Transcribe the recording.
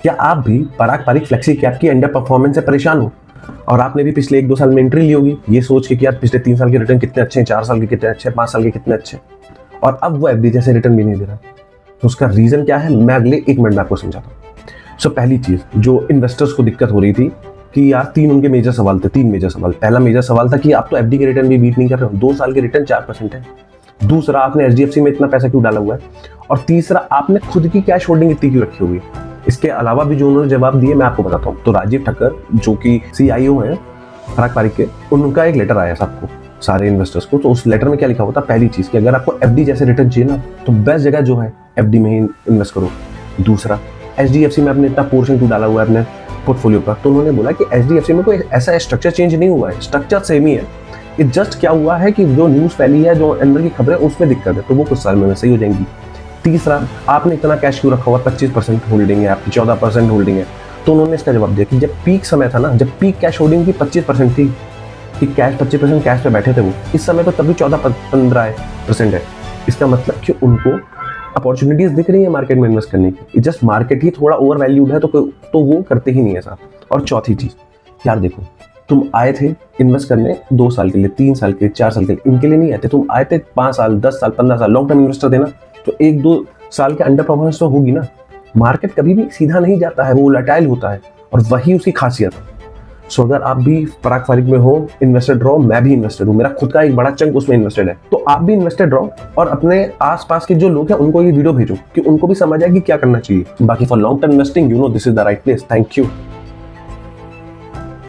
क्या आप भी पराग पारिक फ्लेक्सी कैप की अंडर परफॉर्मेंस से परेशान हो और आपने भी पिछले 1-2 साल में एंट्री ली होगी ये सोच के कि यार पिछले 3 साल के रिटर्न कितने अच्छे हैं, 4 साल के कितने अच्छे हैं, 5 साल के कितने अच्छे हैं, और अब वो एफडी जैसे रिटर्न भी नहीं दे रहा। तो उसका रीजन क्या है, मैं अगले 1 मिनट में आपको समझाता हूँ। सो पहली चीज जो इन्वेस्टर्स को दिक्कत हो रही थी कि यार 3 उनके मेजर सवाल थे, 3 मेजर सवाल। पहला मेजर सवाल था कि आप तो एफडी के रिटर्न भी बीट नहीं कर रहे हो, 2 साल के रिटर्न 4% है। दूसरा, आपने एचडीएफसी में इतना पैसा क्यों डाला हुआ है, और तीसरा, आपने खुद की कैश होल्डिंग इतनी क्यों रखी हुई है। इसके अलावा भी जो उन्होंने जवाब दिए मैं आपको बताता हूँ। तो राजीव ठक्कर जो कि सीआईओ हैं पराग पारिक के, उनका एक लेटर आया सबको, सारे इन्वेस्टर्स को। तो उस लेटर में क्या लिखा हुआ था, पहली चीज कि अगर आपको एफडी जैसे रिटर्न चाहिए ना तो बेस्ट जगह जो है एफडी में ही इन्वेस्ट करो। दूसरा, एचडीएफसी में आपने इतना पोर्शन क्यों डाला हुआ है अपने पोर्टफोलियो का, तो उन्होंने बोला कि एचडीएफसी में कोई ऐसा स्ट्रक्चर चेंज नहीं हुआ है, स्ट्रक्चर सेम ही है। ये जस्ट क्या हुआ है कि जो न्यूज फैली है, जो अंदर की खबरें, उसमें दिक्कत है, तो वो कुछ साल में सही हो जाएंगी। तीसरा, आपने इतना कैश क्यों रखा हुआ, 25% होल्डिंग है आपकी, 14% होल्डिंग है। तो उन्होंने इसका जवाब दिया कि जब पीक समय था ना, जब पीक कैश होल्डिंग की 25% थी, कि कैश 25% कैश पे बैठे थे वो, इस समय तो तभी 14-15% है। इसका मतलब कि उनको अपॉर्चुनिटीज दिख रही है मार्केट में इन्वेस्ट करने की, जस्ट मार्केट ही थोड़ा ओवर वैल्यूड है, तो वो करते ही नहीं है साहब। और चौथी चीज, यार देखो, तुम आए थे इन्वेस्ट करने 2 साल के लिए, 3 साल के लिए, 4 साल के लिए, इनके लिए नहीं आए थे। तुम आए थे 5 साल, 10 साल, 15 साल लॉन्ग टर्म इन्वेस्टर देना, तो 1-2 साल के अंडर परफॉर्मेंस तो होगी ना। मार्केट कभी भी सीधा नहीं जाता है, वो वोलेटाइल होता है, और वही उसकी खासियत है। सो अगर आप भी पराग पारिक में हो, इन्वेस्टेड रहो, मैं भी इन्वेस्टेड हूँ, मेरा खुद का एक बड़ा चंक उसमें इन्वेस्टेड है, तो आप भी इन्वेस्टेड रहो और अपने आसपास के जो लोग हैं उनको ये वीडियो भेजो कि उनको भी समझ आए कि क्या करना चाहिए। बाकी for long term investing, you know this is the right place. Thank you.